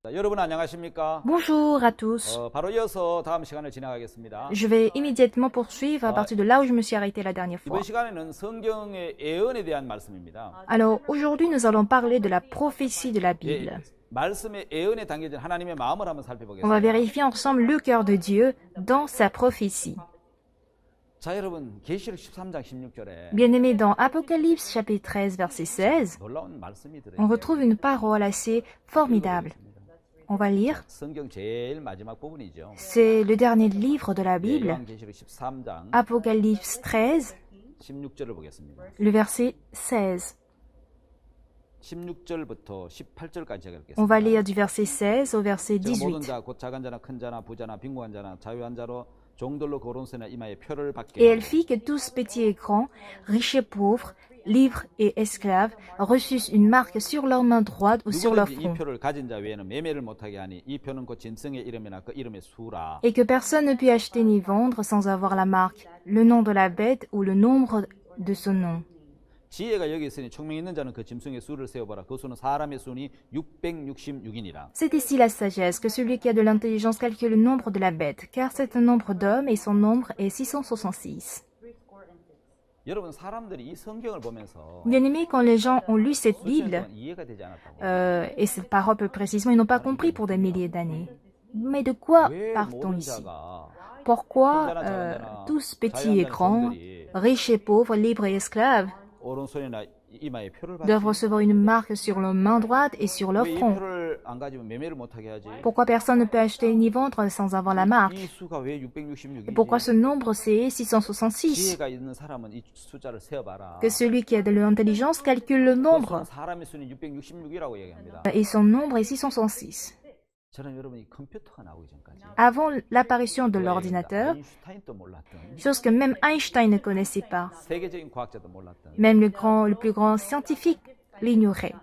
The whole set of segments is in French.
자, 여러분 안녕하십니까? Bonjour à tous. 바로 이어서 다음 시간을 진행하겠습니다. Je vais immédiatement poursuivre à partir de là où je me suis arrêté la dernière fois. 이번 시간에는 성경의 예언에 대한 말씀입니다. Alors aujourd'hui nous allons parler de la prophétie de la Bible. 말씀의 예언에 담겨진 하나님의 마음을 한번 On va 살펴보겠습니다. vérifier ensemble le cœur de Dieu dans sa prophétie. 자, 여러분 계시록 13장 16절에 Bien-aimés, dans Apocalypse chapitre 13 verset 16, 놀라운 말씀이 on 들어있는데 retrouve une parole assez formidable. On va lire. 성경 제일 마지막 부분이죠. C'est le dernier livre de la Bible, 계시록 13장 Apocalypse 13, 16절을 보겠습니다. le verset 16. 16절부터 18절까지 On va 읽겠습니다. lire du verset 16 au verset 모든 18. 자, 곧 작은 자나 큰 자나 부자나 빈곤한 자나 자유한 자로 종들로 거론세나 이마에 표를 받게 Et elle fit que tous petits et grands, riches et pauvres, libres et esclaves, reçussent une marque sur leur main droite ou sur leur 누구든지 이 front, 표를 가진 자 외에는 매매를 못하게 하니 이 표는 곧 짐승의 이름이나 그 이름의 수라. et que personne ne put acheter ni vendre sans avoir la marque, le nom de la bête ou le nombre de son nom. 지혜가 여기 있으니 총명 있는 자는 그 짐승의 수를 세어봐라. 그 수는 사람의 수니 666이니라. C'est ici la sagesse, que celui qui a de l'intelligence calcule le nombre de la bête, car c'est un nombre d'hommes et son nombre est 666. 여러분 사람들이 이 성경을 보면서 Bien-aimés, quand les gens ont lu cette 수천 Bible, 동안 이해가 되지 않았다고. et cette parole plus précisément, ils n'ont pas compris pour des milliers d'années. Mais de quoi 왜 part-on 모든 ici? 자가 Pourquoi tous petits et grands, riches et pauvres, libres et esclaves, 오른손이나 이마에 표를 doivent 받지? recevoir une marque sur leur main droite et sur leur 왜 이 front? 표를 안 가지면 매매를 못하게 하지? Pourquoi personne ne peut acheter ni vendre sans avoir la marque? 이 수가 왜 Et 666이지? pourquoi ce nombre c'est 666? 지혜가 있는 사람은 이 숫자를 세어봐라. Que celui qui a de l'intelligence calcule le nombre, 사람의 수는 666이라고 얘기합니다. et son nombre est 666. 저는 여러분이 컴퓨터가 나오기 전까지 Avant l'apparition de l'ordinateur, 아인슈타인도 몰랐던 chose que même Einstein ne connaissait pas, 세계적인 과학자도 몰랐던 même le plus grand scientifique l'ignorait.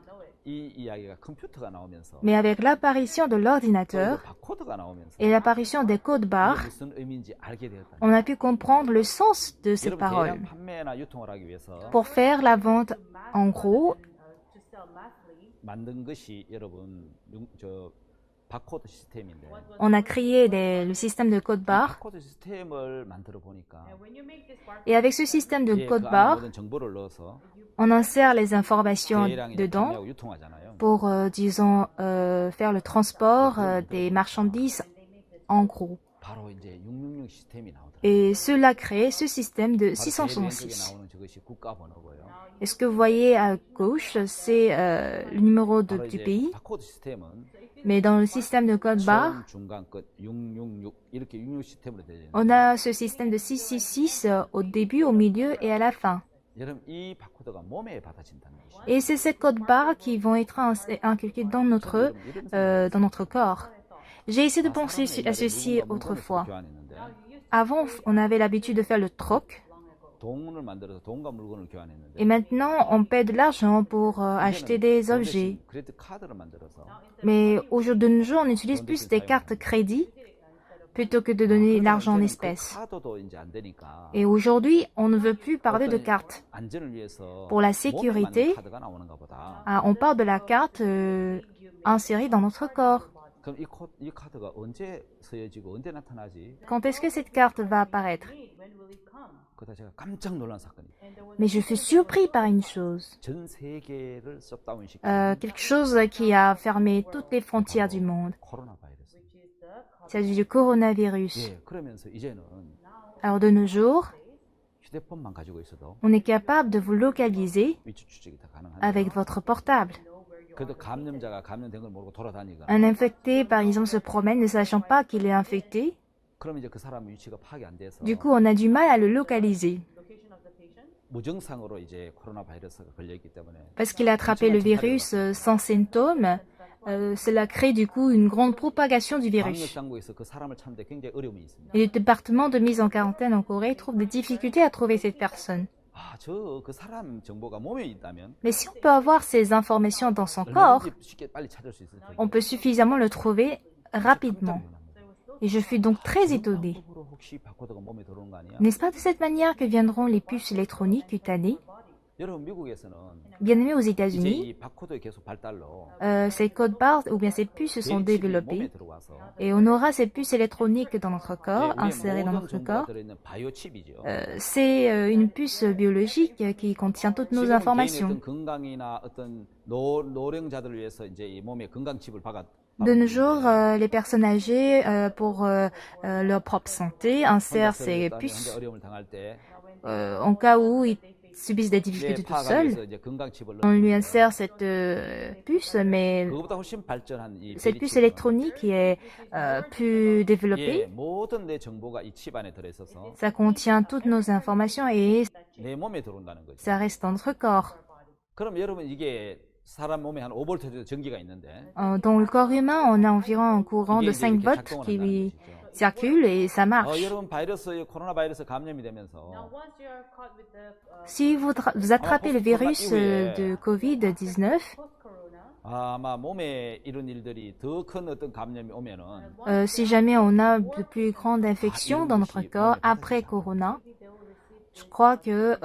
이 이야기가 컴퓨터가 나오면서 Mais avec l'apparition de l'ordinateur 바코드가 나오면서 et l'apparition des codes barres, 무슨 의미인지 알게 되었다. on a pu comprendre le sens de ces 여러분 paroles. 대량 판매나 유통을 하기 위해서 Pour faire la vente en gros, 만든 것이 여러분 저 바코드 시스템인데 on a créé le système de code barre. 바코드 시스템을 만들어 보니까 Et avec ce système de 그 code 안에 barre, 모든 정보를 넣어서 on insère les informations 대량이 dedans 판매하고 유통하잖아요. pour, disons, faire le transport des marchandises en gros. 바로 이제 666 시스템이 나오더라고요. Et cela crée ce système de 바로 제일 왼쪽에 666. 나오는 저것이 국가 번호고요. Et ce que vous voyez à gauche, c'est le numéro 바로 du 이제 pays. 바코드 시스템은 Mais dans le système de code barre, 처음, 중간, 끝 666 이렇게 66 시스템으로 되어 있는데 on a ce système de 666 au début, au milieu et à la fin. 여러분 이 바코드가 몸에 받아진다는 것이죠. Et c'est ces codes barres qui vont être inculqués dans notre corps. J'ai essayé de penser à ceci autrefois. 교환했는데 Avant, on avait l'habitude de faire le troc. 돈을 만들어서 돈과 물건을 교환했는데 Et maintenant, on paie de l'argent pour acheter des objets. 크레딧 카드를 만들어서 Mais au jour de nos jours, on utilise plus des cartes crédit plutôt que de donner l'argent en espèces. 카드도 이제 안 되니까 Et aujourd'hui, on ne veut plus parler de cartes. 안전을 위해서 Pour la 몸에 sécurité, 맞는 카드가 나오는가 보다. on parle de la carte insérée dans notre corps. 그럼 이 카드가 언제 쓰여지고 언제 나타나지? Quand est-ce que cette carte va apparaître? 그다 제가 깜짝 놀란 사건이. Mais je fus surpris par une chose. 전 세계를 셧다운 시킨 Quelque chose qui a fermé toutes les frontières du monde. 코로나 바이러스. Il s'agit du coronavirus. 예, 그러면서 이제는 Alors de nos jours, 휴대폰만 가지고 있어도 on est capable de vous localiser 위치 추적이 다 가능한데. avec votre portable. 그래도 감염자가 감염된 걸 모르고 돌아다니가. Un infecté, par exemple, se promène ne sachant pas qu'il est infecté. 그럼 이제 그 사람 위치가 파악이 안 돼서 Du coup, on a du mal à le localiser 무증상으로 이제 코로나 바이러스가 걸려 있기 때문에 parce qu'il a attrapé le virus sans symptômes. Cela crée du coup une grande propagation du 방역 virus. 당국에서 그 사람을 찾는데 굉장히 어려움이 있습니다. Et le département de mise en quarantaine en Corée trouve des difficultés à trouver cette personne. 그 사람 정보가 몸에 있다면 Mais si on peut avoir ces informations dans son corps, 얼마든지 쉽게 빨리 찾을 수 있을 텐데. on peut suffisamment le trouver rapidement. Et je fus donc très étonné. 혹시 바코드가 몸에 들어오는 거 아니야? N'est-ce pas de cette manière que viendront les puces électroniques cutanées? 여러분 미국에서는 Bien aimé aux 이제 États-Unis, 이 바코드의 계속 발달로 ces codes barres ou bien ces puces se sont 칩이 몸에 développées 들어와서 et on aura ces puces électroniques dans notre 예, corps, 우리의 insérées dans 모든 notre 정보가 corps. 들어있는 바이오 칩이죠. C'est une puce biologique qui contient toutes nos 지금은 개인의 informations. 어떤 건강이나 어떤 노령자들을 위해서 이제 이 몸에 건강 칩을 De nos jours, les personnes âgées, pour leur propre santé, insèrent ces 혼자 puces 어려움을 당할 때 en cas où ils subissent des 예, difficultés tout 파악하기 seuls. 위해서 이제 건강 칩을 On lui 넣는 insère cette puce, mais 그거보다 훨씬 발전한 이 cette 베리 puce 칩은 électronique qui est plus 예, développée, 모든 내 정보가 이 칩 안에 들어있어서 ça contient toutes nos informations et 내 몸에 들어온다는 거죠. ça reste dans notre corps. 그럼 여러분 이게 사람 몸에 한 5V 정도 전기가 있는데 Dans le corps humain, on a environ un courant 이게 de 이제 5 이렇게 volts 작동을 qui 한다는 것이죠. circule et ça marche. 여러분 바이러스 코로나 바이러스 감염이 되면서 Si vous attrapez le virus de Covid-19, 아마 몸에 이런 일들이 더 큰 어떤 감염이 오면은 si jamais on a de plus grandes infections dans notre corps après Corona, je crois que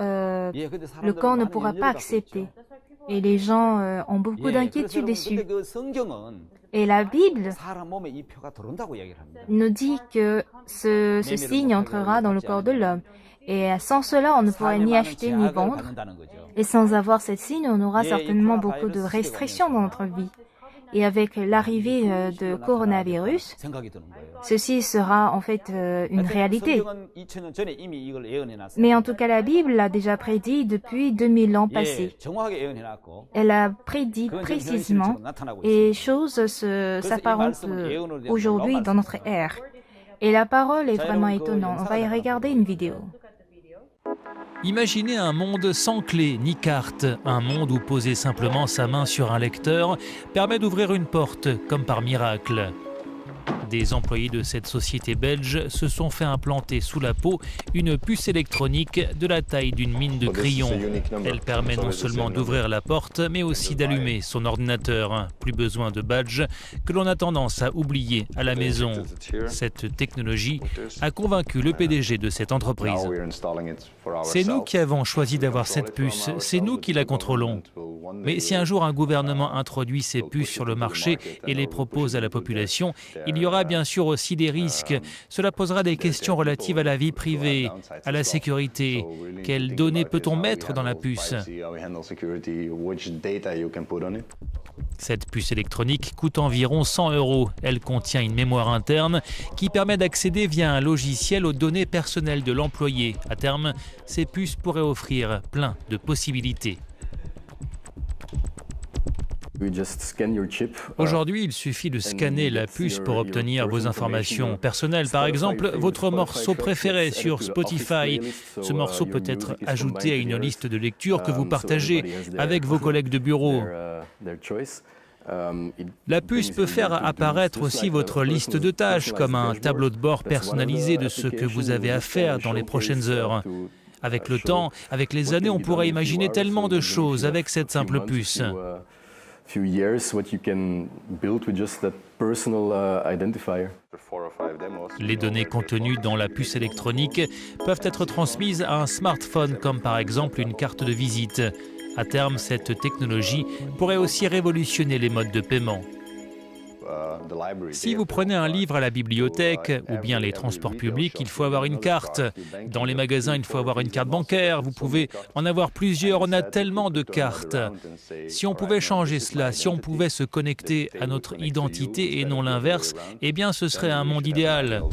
예, 근데 le corps ne 사람들은 pourra 많은 pas 염려를 갖고 accepter. 있죠. Et les gens ont beaucoup 예, 그래서 d'inquiétudes 여러분, dessus. 근데 그 성경은 Et la Bible 사람 몸에 이 표가 들어온다고 이야기를 합니다. nous dit que ce signe entrera dans le corps de l'homme. Et sans cela, on ne pourrait 삶에 ni 많은 acheter ni 제약을 vendre. 받는다는 거죠. Et sans avoir cette signe, on aura 예, 이 certainement 코로나 beaucoup de 바이러스 restrictions 시대가 dans notre vie. Et avec l'arrivée de coronavirus, 생각이 드는 거예요. ceci sera en fait une réalité. 성경은 2000년 전에 이미 이걸 예언해 놨어요. Mais en tout cas, la Bible l'a déjà prédit depuis 2000 ans 예, passés. 정확하게 예언해 놨고 Elle a prédit 그건 지금 précisément 현실처럼 나타나고 et 있습니다. choses s'apparentent aujourd'hui dans notre ère. Et la parole est vraiment étonnante. On va y regarder une vidéo. Imaginez un monde sans clé ni carte, un monde où poser simplement sa main sur un lecteur permet d'ouvrir une porte, comme par miracle. Des employés de cette société belge se sont fait implanter sous la peau une puce électronique de la taille d'une mine de crayon. Elle permet non seulement d'ouvrir la porte, mais aussi d'allumer son ordinateur. Plus besoin de badge que l'on a tendance à oublier à la maison. Cette technologie a convaincu le PDG de cette entreprise. C'est nous qui avons choisi d'avoir cette puce, c'est nous qui la contrôlons. Mais si un jour un gouvernement introduit ces puces sur le marché et les propose à la population, il y aura bien sûr aussi des risques. Cela posera des questions relatives à la vie privée, à la sécurité. Quelles données peut-on mettre dans la puce ? Cette puce électronique coûte environ 100 €. Elle contient une mémoire interne qui permet d'accéder via un logiciel aux données personnelles de l'employé. À terme, ces puces pourraient offrir plein de possibilités. Aujourd'hui, il suffit de scanner la puce pour obtenir vos informations personnelles. Par exemple, votre morceau préféré sur Spotify. Ce morceau peut être ajouté à une liste de lecture que vous partagez avec vos collègues de bureau. La puce peut faire apparaître aussi votre liste de tâches, comme un tableau de bord personnalisé de ce que vous avez à faire dans les prochaines heures. Avec le temps, avec les années, on pourrait imaginer tellement de choses avec cette simple puce. Les données contenues dans la puce électronique peuvent être transmises à un smartphone, comme par exemple une carte de visite. À terme, cette technologie pourrait aussi révolutionner les modes de paiement. Si vous prenez un livre à la bibliothèque ou bien les transports publics, il faut avoir une carte. Dans les magasins, il faut avoir une carte bancaire. Vous pouvez en avoir plusieurs. On a tellement de cartes. Si on pouvait changer cela, si on pouvait se connecter à notre identité et non l'inverse, eh bien ce serait un monde idéal.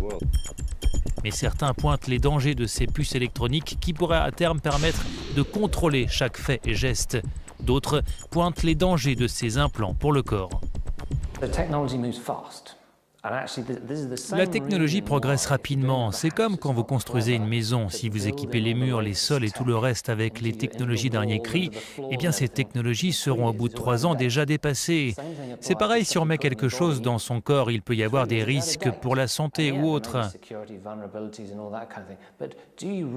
Mais certains pointent les dangers de ces puces électroniques qui pourraient à terme permettre de contrôler chaque fait et geste. D'autres pointent les dangers de ces implants pour le corps. La technologie progresse rapidement. C'est comme quand vous construisez une maison. Si vous équipez les murs, les sols et tout le reste avec les technologies dernier cri, eh bien ces technologies seront au bout de 3 ans déjà dépassées. C'est pareil si on met quelque chose dans son corps, il peut y avoir des risques pour la santé ou autre.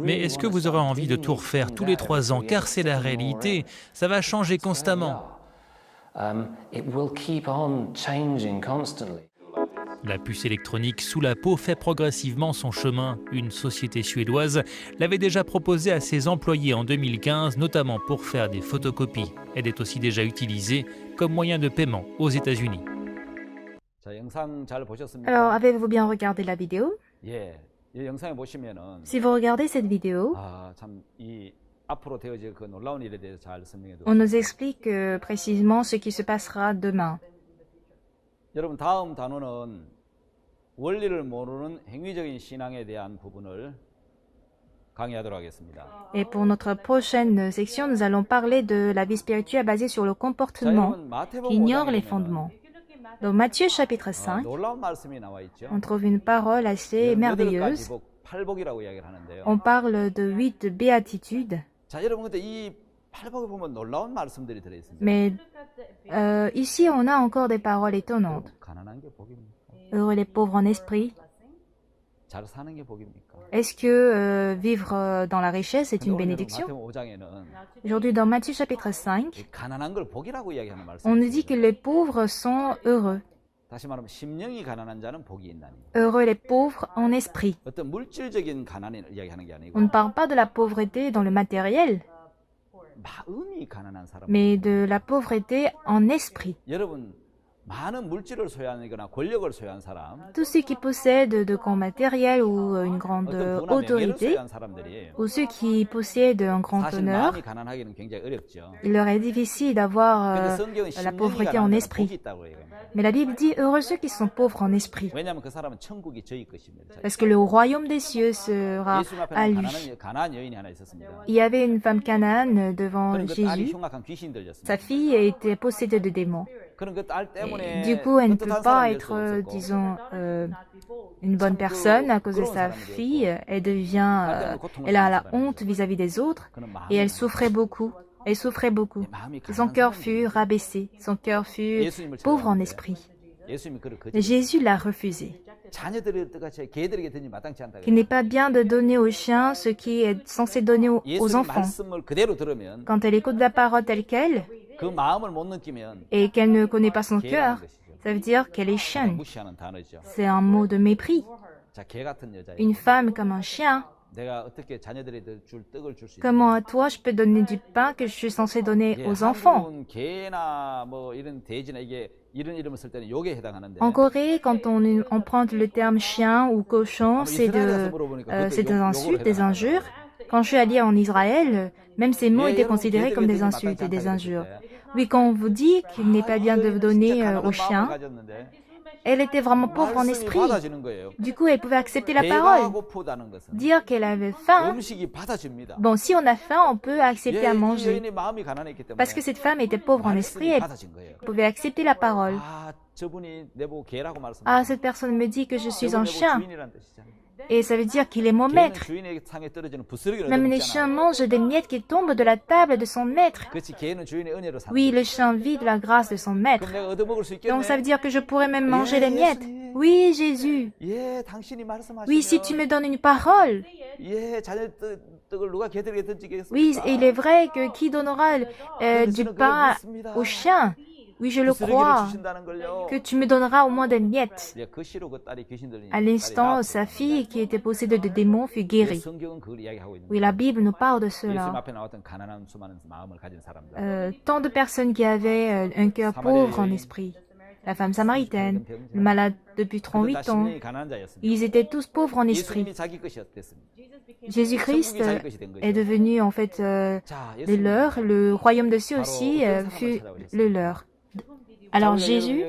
Mais est-ce que vous aurez envie de tout refaire tous les 3 ans? Car c'est la réalité, ça va changer constamment. La puce électronique sous la peau fait progressivement son chemin. Une société suédoise l'avait déjà proposée à ses employés en 2015, notamment pour faire des photocopies. Elle est aussi déjà utilisée comme moyen de paiement aux États-Unis. 자, 영상 잘 보셨습니까? Alors, avez-vous bien regardé la vidéo? 예, 이 영상에 보시면은 Si vous regardez cette vidéo, 참 이 앞으로 되어질 그 놀라운 일에 대해서 잘 설명해 on nous 드렸습니다. explique précisément ce qui se passera demain. 여러분 다음 단어는 원리를 모르는 행위적인 신앙에 대한 부분을 강의하도록 하겠습니다. Et pour notre prochaine section, nous allons parler de la vie spirituelle basée sur le 자, comportement 여러분 마태복음 qui ignore les 5장에 fondements. Dans Matthieu chapitre 5, 놀라운 말씀이 나와 있죠. on trouve une parole assez merveilleuse. 팔복이라고 이야기를 하는데요. On parle de 8 béatitudes, 자, 여러분 근데 이 팔복에 보면 놀라운 말씀들이 들어 있습니다. mais ici on a encore des paroles étonnantes. 가난한 게 복입니까? Heureux les pauvres en esprit. 잘 사는 게 복입니까? Est-ce que vivre dans la richesse est une bénédiction? 마태복음 5장에는 Aujourd'hui, dans Matthieu chapitre 5, 가난한 걸 복이라고 이야기하는 말씀. on nous dit que les pauvres sont heureux. 다시 말하면 심령이 가난한 자는 복이 있나니. Heureux les pauvres en esprit. 어떤 물질적인 가난을 이야기하는 게 아니고 On ne parle pas de la pauvreté dans le matériel, 마음이 가난한 사람. mais de la pauvreté en esprit. 여러분 많은 물질을 소유하거나 권력을 소유한 사람, Tous ceux qui possèdent de grands matériels ou une grande 어떤 부나 명예를 autorité, 소유한 사람들이 ou ceux qui possèdent un grand 사실 honneur, 마음이 가난하기는 굉장히 어렵죠. il leur est difficile d'avoir 근데 성경은 la 심령이 pauvreté en 가난한 자는 esprit. 복이 있다고 얘기합니다. Mais la Bible dit heureux ceux qui sont pauvres en esprit, 왜냐하면 그 사람은 천국이 저희 것입니다. parce que le royaume des cieux sera 예수님 à 앞에는 lui. 가난한 여인이 하나 있었습니다. Il y avait une femme canaane devant 그런 그 딸이 Jésus. 흉악한 귀신 들렸습니다. Sa fille était possédée de démons. 그런 그 딸 때문에 Du coup, elle ne peut 떳떳한 pas 사람이 될 수 être, 없었고 disons, une bonne personne à cause de sa fille. Elle devient, elle a la honte vis-à-vis des autres 그는 et elle 마음이 souffrait beaucoup. Elle souffrait beaucoup. 마음이 Son 가난한 cœur 사람이 fut rabaissé. Son cœur fut 예수님을 pauvre en 찾아왔는데 esprit. 예수님이 그를 Mais 거절. Jésus l'a refusé. 자녀들이 똑같이 개들에게 든지 마땅치 않다. Qu'il n'est pas bien de donner aux chiens ce qui est censé donner aux 예수님 enfants. 말씀을 그대로 들으면 Quand elle écoute la parole telle qu'elle 그 마음을 못 느끼면 et qu'elle ne connaît pas son 개라는 cœur, 것이죠. ça veut dire qu'elle est chienne. 무시하는 단어죠. C'est un mot de mépris. 자, 개 같은 여자. Une femme comme un chien. 내가 어떻게 자녀들에게 줄 떡을 줄 수 있냐? Comment à toi je peux donner du pain que je suis censé donner aux enfants? 한국은 개나 뭐 이런 돼지나 이게 이런 이름을 쓸 때는 욕에 해당하는데. En Corée, quand on emprunte le terme chien ou cochon, c'est des insultes, des injures. Quand je suis allée en Israël, même ces mots étaient considérés comme des insultes et des injures. Oui, quand on vous dit qu'il n'est pas bien de donner aux chiens, elle était vraiment pauvre en esprit. Du coup, elle pouvait accepter la parole, dire qu'elle avait faim. Bon, si on a faim, on peut accepter à manger. Parce que cette femme était pauvre en esprit, elle pouvait accepter la parole. Ah, cette personne me dit que je suis un chien. Et ça veut dire qu'il est mon maître. Même les chiens mangent des miettes qui tombent de la table de son maître. Oui, le chien vit de la grâce de son maître. Donc ça veut dire que je pourrais même manger les miettes. Oui, Jésus. Oui, si tu me donnes une parole. Oui, il est vrai que qui donnera du pain aux chiens? Oui, je le crois, que tu me donneras au moins des miettes. À l'instant, sa fille, qui était possédée de démons, fut guérie. Oui, la Bible nous parle de cela. Tant de personnes qui avaient un cœur pauvre en esprit. La femme samaritaine, le malade depuis 38 ans, ils étaient tous pauvres en esprit. Jésus-Christ est devenu en fait le leur, le royaume de cieux aussi fut le leur. Alors Jésus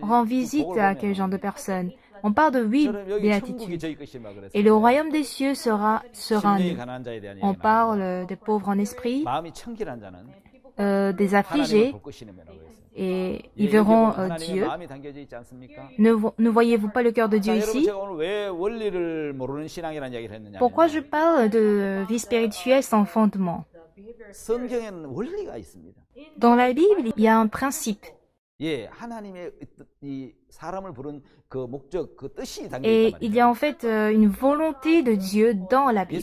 rend visite à quel genre de personnes? On parle de 8 béatitudes. Et le royaume des cieux sera nous. On parle des pauvres en esprit, des affligés, et ils verront Dieu. Ne voyez-vous pas le cœur de Dieu ici? Pourquoi je parle de vie spirituelle sans fondement? Dans la Bible, il y a un principe. Et il y a en fait une volonté de Dieu dans la Bible.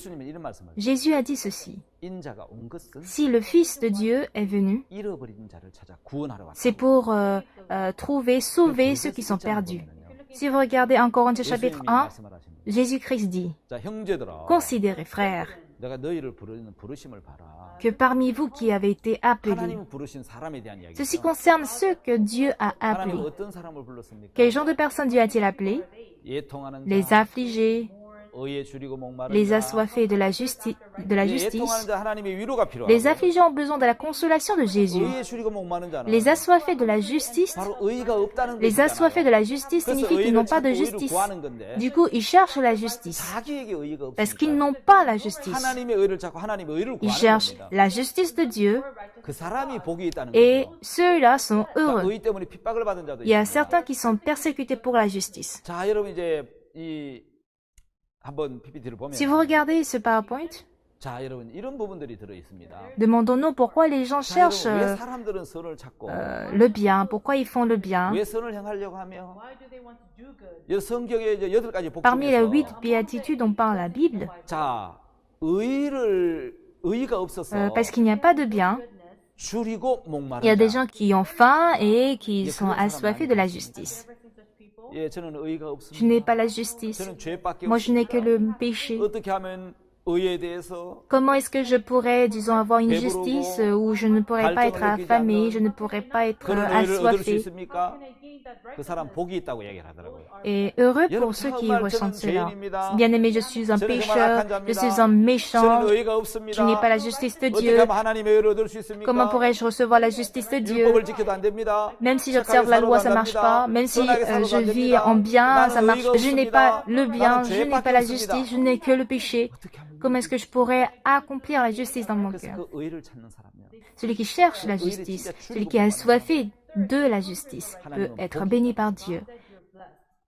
Jésus a dit ceci. Si le Fils de Dieu est venu, c'est pour sauver ceux qui sont perdus. Si vous regardez 1 Corinthiens chapitre 예수님이 1, 말씀을 하십니다. Jésus-Christ dit, 자, 형제들아, considérez, frères, 내가 너희를 부르는 부르심을 봐라. que parmi vous qui avez été appelés, 하나님은 부르신 사람에 대한 ceci 이야기죠. concerne ceux que Dieu a 하나님은 appelés. 어떤 사람을 불렀습니까? Quel genre de personnes Dieu a-t-il appelés? 예통하는 Les 자, affligés, 의에 줄이고 목마른 les 자. assoiffés de la justice. 예통하는 자 하나님의 위로가 필요하고. Les affligés ont besoin de la consolation de Jésus. 의에 줄이고 목마른 자는 Les assoiffés de la justice, 바로 의가 없다는 les assoiffés de la justice 그래서 signifie qu'ils 의를 n'ont pas de 찾고 의를 justice. 구하는 건데 Du coup, ils cherchent la justice 자기에게 의가 parce qu'ils 없으니까 n'ont pas la justice. 하나님의 의를 찾고 하나님의 의를 Ils 구하는 cherchent 겁니다. la justice de Dieu 그 사람이 복이 있다는 et 거죠. ceux-là sont 그러니까 heureux. 의 때문에 핍박을 받은 자도 Il y a 있습니다. certains qui sont persécutés pour la justice. 자, 여러분 이제 이 한번 PPT를 보면 Si vous regardez ce PowerPoint, 자, 여러분 이런 부분들이 들어 있습니다. demandons-nous pourquoi les gens 자, cherchent 여러분 왜 사람들은 선을 찾고 le bien, pourquoi ils font le bien. 왜 선을 행하려고 하며 이 성경에 이제 8가지 복 Parmi les 8 중에서 béatitudes dont parle la Bible, 자, 의가 없어서 parce qu'il n'y a pas de bien, 줄이고 목마른 il y a des 자. gens qui ont faim et qui sont assoiffés de la justice. 예, 저는 의가 Je 없습니다. n'ai pas la justice. 저는 죄밖에 Moi, je n'ai que 없습니다. le péché. 어떻게 하면 의에 대해서 Comment est-ce que je pourrais, disons, avoir une justice où je ne pourrais pas être affamé, je ne pourrais pas être 그런 의를 얻을 수 assoiffé? 있습니까? 그 사람 복이 있다고 얘기를 하더라고요. Et heureux pour ceux qui ressentent cela. Bien-aimé, je suis un pécheur, je suis un méchant, 저는 의가 je 없습니다. n'ai pas la justice de 어떻게 Dieu. 하면 하나님의 의를 얻을 수 있습니까? Comment pourrais-je recevoir la justice de Dieu? 율법을 지켜도 안 됩니다. Même si j'observe la loi, ça marche pas. Même si je vis en bien, ça marche. Je n'ai pas le bien, je n'ai pas la justice, je n'ai que le péché. 어떻게 하면 Comment est-ce que je pourrais accomplir la justice dans mon 그래서 cœur? 그 의를 찾는 사람이요. Celui qui cherche la justice, celui qui est assoiffé de la justice, peut être béni par Dieu.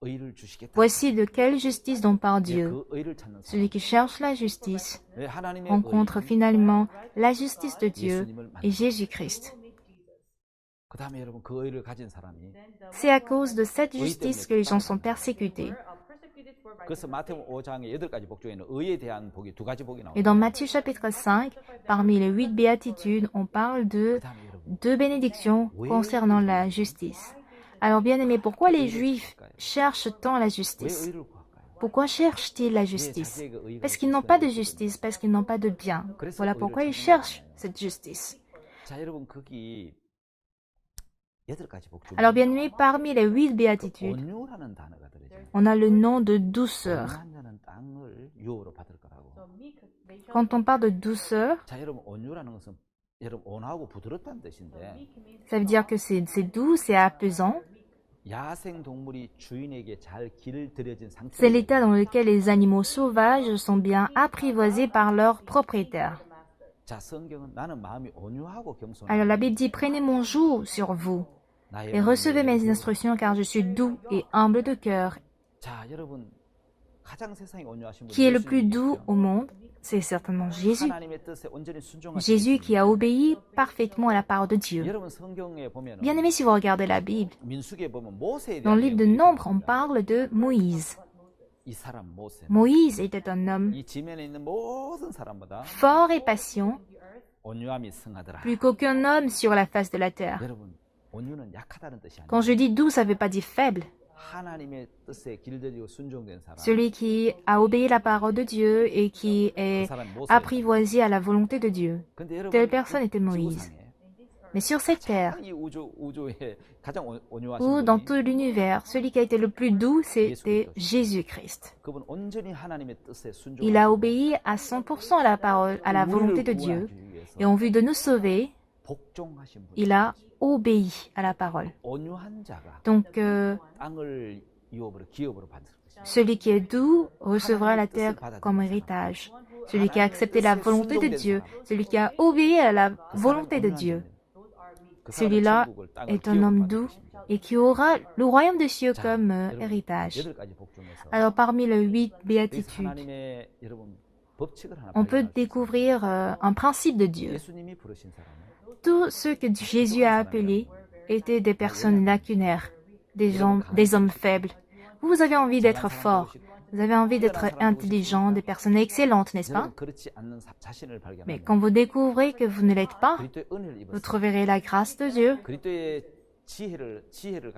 의를 주시겠다. Voici de quelle justice dont parle 예, Dieu. 그 의를 찾는 사람. Celui qui cherche la justice 왜 하나님의 rencontre finalement la justice de Dieu 예수님을 et 만나. Jésus-Christ. 그다음에 여러분 그 의를 가진 사람이 C'est à cause de cette justice que les gens sont persécutés. 그래서 마태복음 5장의 8가지 복 중에는 의에 대한 복이 2가지 복이 Et 나옵니다. dans Matthieu chapitre 5, parmi les 8 béatitudes, on parle de 그다음에 여러분 2 bénédictions concernant la justice. Alors bien aimé, pourquoi les Juifs cherchent tant la 왜 justice? 의를 구할까요? Pourquoi cherchent-ils la 왜 justice? 자기에게 의가 Parce qu'ils n'ont pas de justice, parce qu'ils n'ont pas de bien. Voilà pourquoi ils cherchent cette justice. 자, 여러분 거기 8가지 복 중에 Alors bien aimé, parmi les 8 béatitudes, 온유라는 단어가 들어있어요. on a le nom de douceur. 온유한 자는 땅을 유업으로 받을 거라고. Quand on parle de douceur, 자, 여러분 온유라는 것은 여러분 온하고 부드럽다는 뜻인데 ça veut dire que c'est doux, c'est apaisant. 야생 동물이 주인에게 잘 길들여진 상태. C'est l'état dans lequel les animaux sauvages sont bien apprivoisés par leurs propriétaires. 자, 성경은 나는 마음이 온유하고 겸손해. Alors la Bible dit, prenez mon joug sur vous et recevez mes instructions car je suis doux et humble de cœur. 자, 여러분 가장 세상에 온유하신 분이 Qui est le plus 예수님이시죠. doux au monde? C'est certainement Jésus. 하나님의 뜻에 온전히 순종하신 Jésus qui a obéi parfaitement à la parole de Dieu. 여러분 성경에 보면 Bien aimé, si vous regardez la Bible, 민수기에 보면 모세에 dans 대한 le livre de 내용들이 Nombre, on 있습니다. parle de Moïse. 이 사람 모세. Moïse était un homme 이 지면에 있는 모든 사람보다 fort et patient, 온유함이 승하더라. plus qu'aucun homme sur la face de la terre. 여러분 온유는 약하다는 뜻이 Quand 아니에요. je dis doux, ça ne veut pas dire faible. 하나님의 뜻에 길들이고 순종된 사람. Celui qui a obéi à la parole de Dieu et qui 그 est 사람 모세. apprivoisé à la volonté de Dieu. 근데 여러분 Telle personne était 이 Moïse. 지구상에 Mais sur cette terre, 이 우주에 가장 온유하신 ou dans 분이 tout l'univers, celui qui a été le plus doux, c'était Jésus-Christ. 그분 온전히 하나님의 뜻에 순종. Il a obéi à 100% à la parole, à la volonté de Dieu. Et en vue de nous sauver, 복종하신 분. il a obéi à la parole. 온유한 자가 Donc, 땅을 유업으로 기업으로 받을 것이다. celui qui est doux recevra la terre comme héritage. Celui qui a accepté la volonté de Dieu, celui qui a obéi à la volonté de Dieu, celui-là est un homme doux et qui aura le royaume des cieux comme héritage. Alors parmi les 8 béatitudes, 하나님의 여러분 법칙을 하나 on peut 발견할 수 있어요. découvrir un principe de Dieu. 예수님이 부르신 사람은 Tous ceux que Jésus a appelés étaient des personnes lacunaires, des hommes faibles. Vous avez envie d'être fort, vous avez envie d'être intelligent, des personnes excellentes, n'est-ce pas? 여러분 그렇지 않는 자신을 Mais 발견하면 quand vous découvrez que vous ne l'êtes pas, 그리스도의 은혜를 vous 입었어요. trouverez la grâce de Dieu. 그리스도의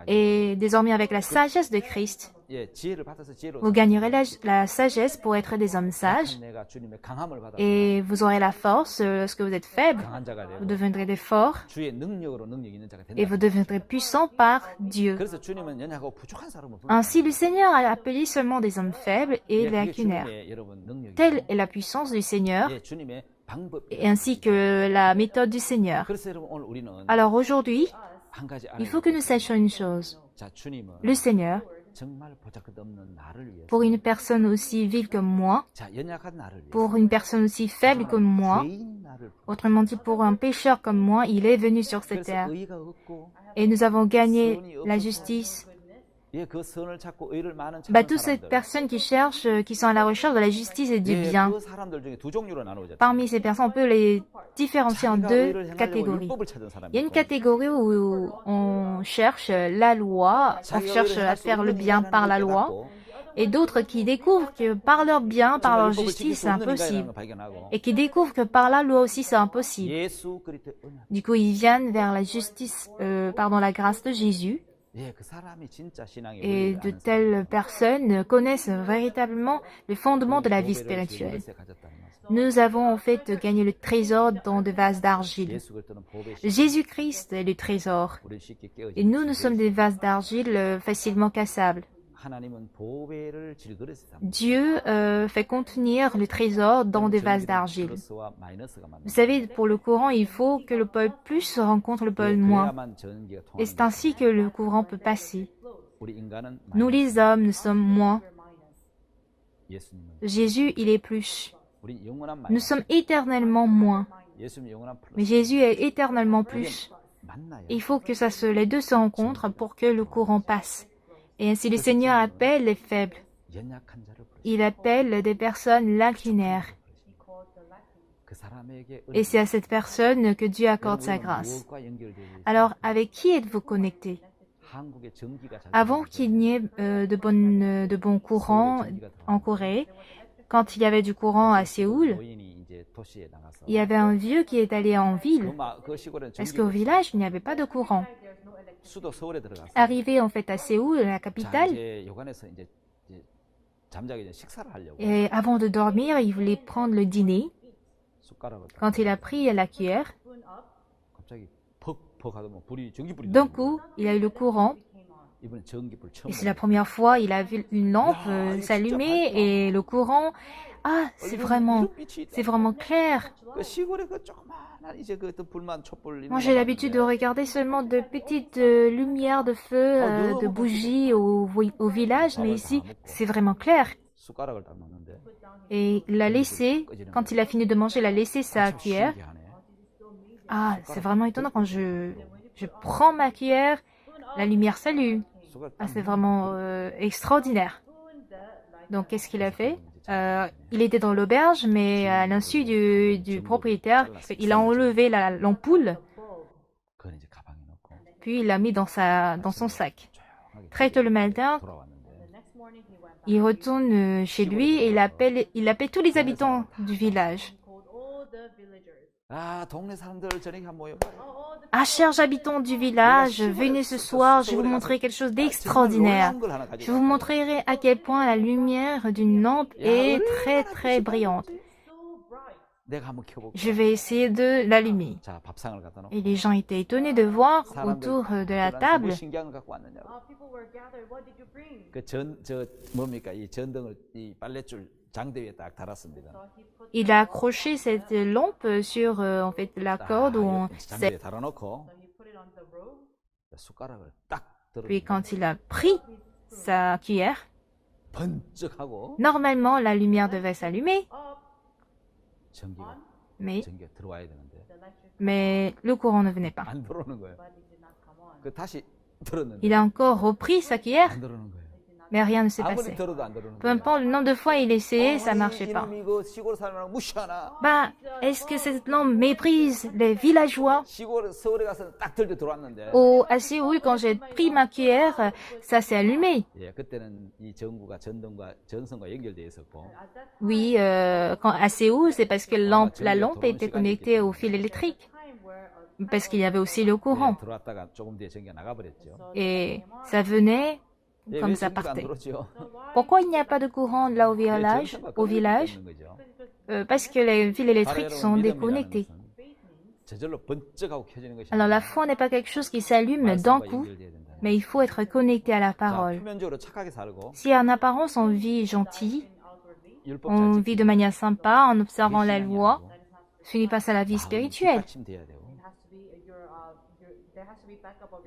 Et désormais, avec la sagesse de Christ, 예, 지혜를 받아서 지혜로 vous gagnerez la sagesse pour être des hommes sages. 내가 주님의 강함을 받아서 Et vous aurez la force lorsque vous êtes faible. 강한 자가 Vous 되고 deviendrez des forts. 주의 능력으로 능력 있는 자가 Et 된다. vous deviendrez puissants par Dieu. 그래서 주님은 연약하고 부족한 사람을 Ainsi, le Seigneur a appelé seulement des hommes faibles et lacunaires. 주님의 여러분 능력이 Telle est la puissance du Seigneur, 예, 주님의 방법. et ainsi que la méthode du Seigneur. 그래서 여러분 오늘 우리는 Alors aujourd'hui, 한 가지 il faut que nous sachions une chose. 자, 주님은 Le Seigneur, 정말 보잘것없는 나를 위해서 pour une personne aussi vile comme moi, 자, 연약한 나를 위해서 pour une personne aussi faible comme moi, 죄인 나를 autrement dit pour un pécheur comme moi, il est venu sur cette 그래서 terre. 의가 없고 Et nous avons gagné la justice. 예, 그 선을 찾고 의를 많은 Toutes ces personnes qui cherchent, qui sont à la recherche de la justice et du 예, bien. 그 사람들 중에 두 종류로 나누어졌다. Parmi ces personnes, on peut les différencier en deux catégories. 율법을 찾은 사람이 Il y a une 있고, catégorie où on cherche la loi, on 자기가 cherche 의를 à 할수 faire le 없는 bien 인간이라는 par 걸 la loi, 깨닫고, et d'autres qui découvrent que par leur bien, par 정말 leur 율법을 지킬 justice, 수 c'est 없는 인간이라는 impossible. 걸 발견하고 Et qui découvrent que par la loi aussi, c'est impossible. 예수 그리스도의 은혜. Du coup, ils viennent vers la justice, la grâce de Jésus. 예, 그 사람이 진짜 신앙의 Et 원리를 de 아는 telles personnes connaissent véritablement les fondements de la vie 보배를 spirituelle. 지은 것에 가졌다는 말씀. Nous avons en fait gagné le trésor dans des vases d'argile. 예수 그리스도는 보배 Jésus-Christ est le trésor. 우리 쉽게 깨어지는 Et nous sommes des vases d'argile facilement cassables. 하나님은 보배를 질그릇에 담는 Dieu fait contenir le trésor dans des vases d'argile. 플러스와 마이너스가 만나. Vous savez, pour le courant, il faut que le pôle plus rencontre le pôle moins. 그래야만 전기가 Et 통하는 c'est ainsi que le courant peut passer. 우리 인간은 Nous les hommes, nous sommes moins. 예수님은 Jésus, il est plus. 우리 영원한 Nous 마이너스. sommes éternellement moins. 예수님 영원한 Mais 플러스. Jésus est éternellement plus. 만나요. Il faut que les deux se rencontrent pour que le courant passe. Et ainsi le Seigneur appelle les faibles. 연약한 자를 부르시고 Il appelle des personnes lacunaires. 그 사람에게 Et c'est à cette personne que Dieu accorde sa grâce. 무엇과 연결되어 있어요? Alors, avec qui êtes-vous connecté? 한국의 전기가 잘 Avant qu'il n'y ait de bons courants en Corée, quand il y avait du courant à Séoul, 노인이 이제 도시에 나가서 il y avait un vieux qui est allé en ville, 그 시골에 parce qu'au village, il n'y avait pas de courant. 수도 서울에 들어갔어. Arrivé en fait à Séoul, la 자, capitale, 이제 요관에서 이제 잠자기 전에 식사를 하려고 et avant de dormir, il voulait prendre le dîner. 숟가락을 딱 Quand il a pris la cuillère, 갑자기 퍽퍽 하더만 불이 전기불이 d'un 나오는 coup, il a eu le courant. 이번엔 전기불 처음 Et c'est la première fois, il a vu une lampe s'allumer et le courant. Ah, c'est vraiment clair. 그 시골에 그 조그만한 이제 그 불만 촛불 Moi, j'ai l'habitude de regarder seulement de petites lumières de feu, de bougies au village, mais ici, c'est vraiment clair. 숟가락을 딱 넣는데 Et il a laissé, quand il a fini de manger, il a laissé sa cuillère. Ah, c'est vraiment étonnant quand je prends ma cuillère, la lumière s'allume. Ah, c'est vraiment extraordinaire. Donc, qu'est-ce qu'il a fait? Il était dans l'auberge, mais à l'insu du propriétaire, il a enlevé l'ampoule, 그건 이제 가방에 넣고 puis il l'a mis dans son sac. Très tôt le matin, 돌아왔는데 il retourne chez lui et il appelle tous les habitants du village. 아 동네 사람들 저녁에 한 모여 Ah, chers habitants du village, venez ce soir, je vais vous montrer quelque chose d'extraordinaire. Je vous montrerai à quel point la lumière d'une lampe est très très brillante. 내가 한번 켜볼게. Je vais essayer de l'allumer. 자 밥상을 갖다 놓고 Et les gens étaient étonnés de voir autour de la table. 신경을 갖고 왔느냐고. 그저 뭡니까 이 전등을 이 빨랫줄 장대 위에 딱 달았습니다. Il a accroché cette lampe sur en fait la corde où on 장대에 달아놓고 숟가락을 딱 들어. Puis quand il a pris sa cuillère, 번쩍하고 normalement la lumière devait s'allumer, 전기가 mais 들어와야 되는데 le courant ne venait pas. 안 들어오는 거예요. 그 다시 들었는데 Il a encore repris sa cuillère, 안 들어오는 거예요. mais rien ne s'est 아무리 passé. 들어도 안 들어오는 Peu 거예요. importe le nombre de fois il essayait, ça marchait pas. 이놈이 그 시골 사람이랑 무시하나? Bah, est-ce que cette lampe méprise les villageois? 시골 서울에 가서 딱 들고 들어왔는데. À Séoul, quand j'ai pris ma cuillère, ça s'est allumé. 예, 그때는 이 전구가 전등과 전선과 연결되어 있었고. Oui, à Séoul, c'est parce que la lampe était connectée au fil électrique. parce qu'il y avait aussi le 예, courant. 들어왔다가 조금 뒤에 전기가 나가버렸죠. Et ça venait 예, comme 왜 ça 전기가 안 partait. 들어오죠? Pourquoi il n'y a pas de courant là au village? Au village? Parce que les fils électriques sont déconnectés. 저절로 번쩍하고 켜지는 것이 Alors la foi n'est pas quelque chose qui s'allume d'un coup, mais il faut être connecté à la 자, parole. 표면적으로 착하게 살고 Si en apparence on vit gentil, 율법 on 잘 vit de manière sympa en observant la 지키는 loi, 신앙이 ce n'est pas ça la vie 아니고 spirituelle. 뒷받침돼야 되고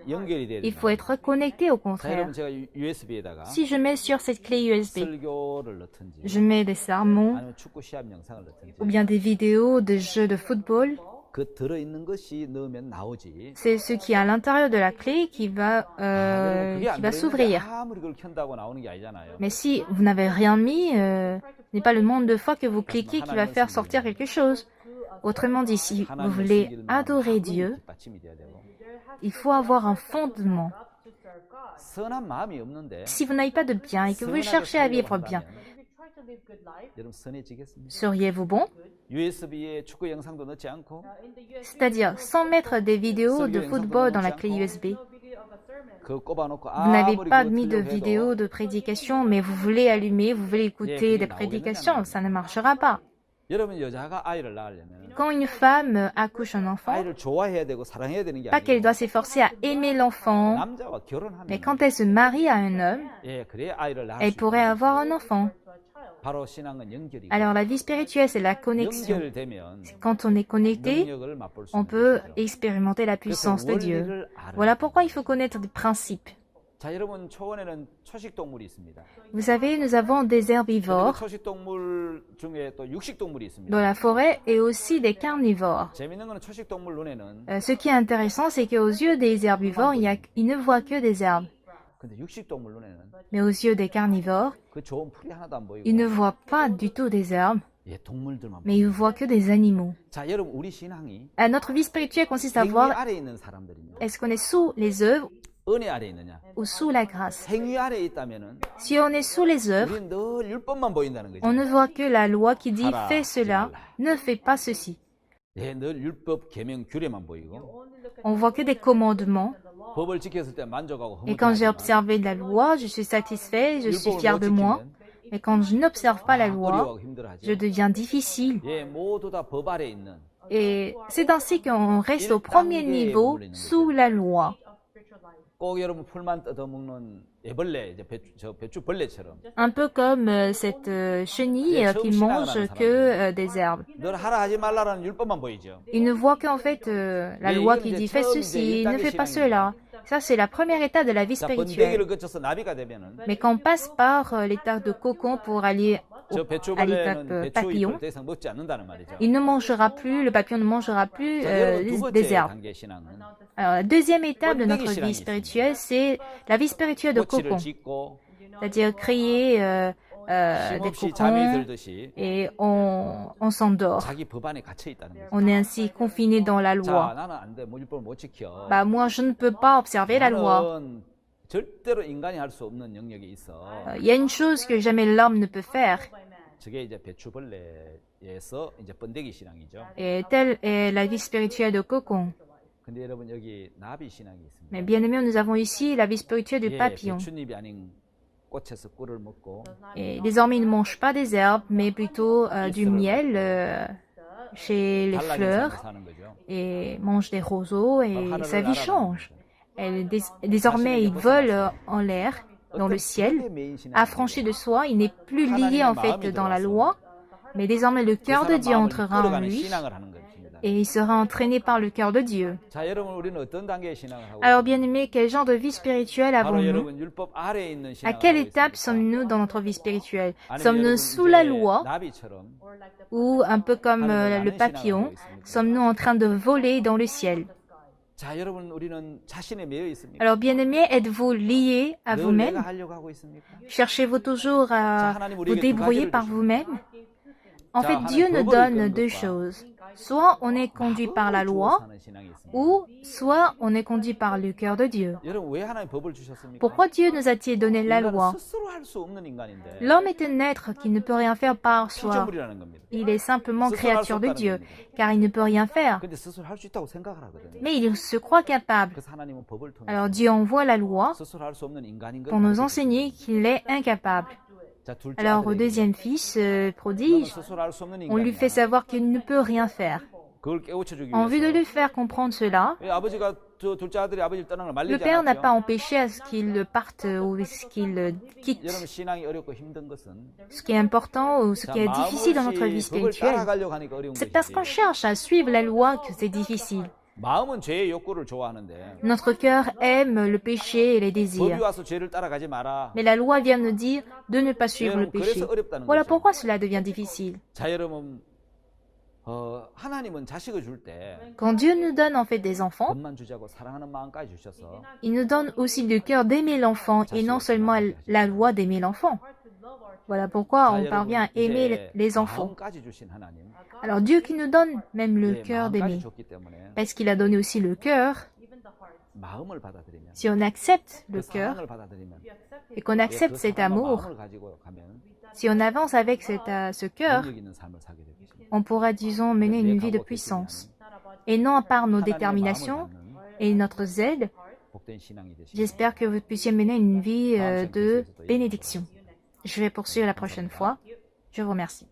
연결이 돼야 Il 된다. faut être connecté au 자, contraire. 여러분 제가 USB에다가 Si je mets sur cette clé USB, 설교를 넣든지 je mets des sermons 아니면 축구 시합 영상을 넣든지 ou bien des vidéos de jeux de football, 그 들어있는 것이 넣으면 나오지. c'est ce qui est à l'intérieur de la clé qui va 그게 안 들어있는데 s'ouvrir. 아무리 그걸 켠다고 나오는 게 아니잖아요. Mais si vous n'avez rien mis, ce n'est pas le nombre de fois que vous cliquez qui va faire sortir quelque chose. Autrement dit, si vous voulez adorer Dieu, 뒷받침이 돼야 되고 il faut avoir un fondement. 선한 마음이 없는데 Si vous n'avez pas de bien et que vous cherchez à vivre bien, 여러분 선해지겠습니까? seriez-vous bon? USB에 축구 영상도 넣지 않고 C'est-à-dire, sans mettre des vidéos de football dans la clé USB. 그 꼽아놓고 Vous n'avez 아무리 pas 그거 mis de 틀려고 해도 vidéos de prédication, mais vous voulez allumer, vous voulez écouter des prédications, ça ne marchera pas. 여러분 여자가 아이를 낳으려면 Quand une femme accouche un enfant, 아이를 좋아해야 되고 사랑해야 되는 게 pas qu'elle 아니에요. doit s'efforcer à aimer l'enfant, 남자와 결혼하면 mais quand elle se marie à un homme, 예, 그래야 아이를 낳을 elle 수 pourrait 있어요. avoir un enfant. 바로 신앙은 연결이고 Alors la vie spirituelle, c'est la connexion. 연결되면 Quand on est connecté, 능력을 맛볼 수 on 있는 peut 것이죠. expérimenter la 그래서 puissance de Dieu. 원리를 알아야 Voilà 돼요. pourquoi il faut connaître des principes. 자, 여러분 초원에는 초식 동물이 있습니다. Vous savez, nous avons des 그리고 herbivores 초식 동물 중에 또 육식 동물이 있습니다. dans la forêt et aussi des carnivores. 재밌는 거는 초식 동물 눈에는 Ce qui est intéressant, c'est qu'aux yeux des herbivores, ils ne voient que des herbes. 근데 육식 동물 눈에는 Mais aux yeux des carnivores, 그 좋은 풀이 하나도 안 보이고 ils ne voient pas du tout des herbes, 예, 동물들만 mais ils voient que des animaux. 자, 여러분 우리 신앙이 Notre vie spirituelle consiste à 행위 voir 아래에 있는 사람들이냐 est-ce qu'on est sous les œuvres 은혜 아래에 있느냐 ou sous la grâce. 행위 아래에 있다면은 Si on est sous les œuvres, 우리는 늘 율법만 보인다는 거죠. on ne voit que la loi qui dit 하라, fais cela, 하지 말라. ne fais pas ceci. 예, 늘 율법 계명 규례만 보이고 On voit que des commandements. 법을 지켰을 때 만족하고 Et quand j'ai 흐뭇하지만 observé la loi, je suis satisfait, je suis 율법을 fier 못 de moi. 지키면 Mais quand je n'observe pas la loi, 어려워하고 힘들어하죠. je deviens difficile. 예, 모두 다 법 아래에 있는 Et c'est ainsi qu'on reste au premier niveau sous la loi. 꼭 여러분 풀만 뜯어먹는 애벌레, 이제 배추벌레처럼 Un peu comme cette chenille qui mange que des herbes. 늘 하라 하지 말라라는 율법만 보이죠. Il ne voit qu'en fait la loi qui dit fais ceci, ne fais pas cela. Ça, c'est la première étape de la vie 자, spirituelle. 번데기를 거쳐서 나비가 되면은 Mais quand on passe par l'étape de cocon pour aller 저 à 배추벌레는 l'étape 배추 papillon, 잎을 더 이상 먹지 않는다는 말이죠. il ne mangera plus, le papillon ne mangera plus 자, 여러분 두 des 번째 herbes. 단계 신앙은 Alors, la deuxième étape de notre vie spirituelle, c'est la vie spirituelle de 꼬치를 cocon. 짓고 C'est-à-dire créer des 힘없이 잠이 cocons 들듯이 et on s'endort. 자기 법 안에 갇혀 있다는 거죠. On est ainsi confiné dans la 자, loi. 나는 안 돼. 뭐 율법을 못 지켜. Bah, moi, je ne peux pas observer la loi. 나는 절대로 인간이 할 수 없는 영역이 있어. Il y a une chose que jamais l'homme ne peut faire. 저게 이제 배추벌레에서 이제 번데기 신앙이죠. Et telle est la vie spirituelle de cocon. 근데 여러분 여기 나비 신앙이 있습니다. Mais bien aimé, nous avons ici la vie spirituelle du 예, papillon. 배추잎이 아닌 꽃에서 꿀을 먹고 Et désormais, ils ne mangent pas des herbes, mais plutôt du miel chez les 달라진 fleurs 삶을 사는 거죠. et mangent des roseaux et sa vie change. Désormais, ils volent en l'air, dans le ciel, affranchis de soi. Il n'est plus lié en fait dans la loi, mais désormais le cœur de Dieu entrera en lui et il sera entraîné par le cœur de Dieu. 자, 여러분 우리는 어떤 단계의 신앙을 하고 Alors bien aimé, quel genre de vie spirituelle 바로 avons-nous? 여러분 율법 아래에 있는 À 신앙을 quelle 하고 étape 있습니까? sommes-nous dans notre vie spirituelle? 아니면 Sommes-nous 여러분 sous la 이제 loi 나비처럼 ou un peu comme le papillon, sommes-nous en train de voler dans le ciel? 자, 여러분 우리는 자신에 매여 있습니까? Alors bien aimé, êtes-vous lié à 늘 내가 vous-même? 하려고 하고 있습니까? Cherchez-vous toujours à vous débrouiller par vous-même? En fait, Dieu nous donne deux choses. Soit on est conduit par la loi, ou soit on est conduit par le cœur de Dieu. Pourquoi Dieu nous a-t-il donné la loi? L'homme est un être qui ne peut rien faire par soi. Il est simplement créature de Dieu, car il ne peut rien faire. Mais il se croit capable. Alors Dieu envoie la loi pour nous enseigner qu'il est incapable. Alors au deuxième fils, prodige, on lui fait savoir qu'il ne peut rien faire. En vue de lui faire comprendre cela, le père n'a pas empêché à ce qu'il parte ou ce qu'il quitte. Ce qui est important ou ce qui est difficile dans notre vie spirituelle, c'est parce qu'on cherche à suivre la loi que c'est difficile. Notre cœur aime le péché et les désirs. Mais la loi vient nous dire de ne pas suivre le péché. Voilà pourquoi cela devient difficile. Quand Dieu nous donne en fait des enfants, il nous donne aussi le cœur d'aimer l'enfant et non seulement la loi d'aimer l'enfant. Voilà pourquoi on parvient à aimer les enfants. Alors Dieu qui nous donne même le cœur d'aimer, parce qu'il a donné aussi le cœur, si on accepte le cœur et qu'on accepte cet amour, si on avance avec ce cœur, on pourra, disons, mener une vie de puissance. Et non par nos déterminations et notre zèle, j'espère que vous puissiez mener une vie de bénédiction. Je vais poursuivre la prochaine fois. Je vous remercie.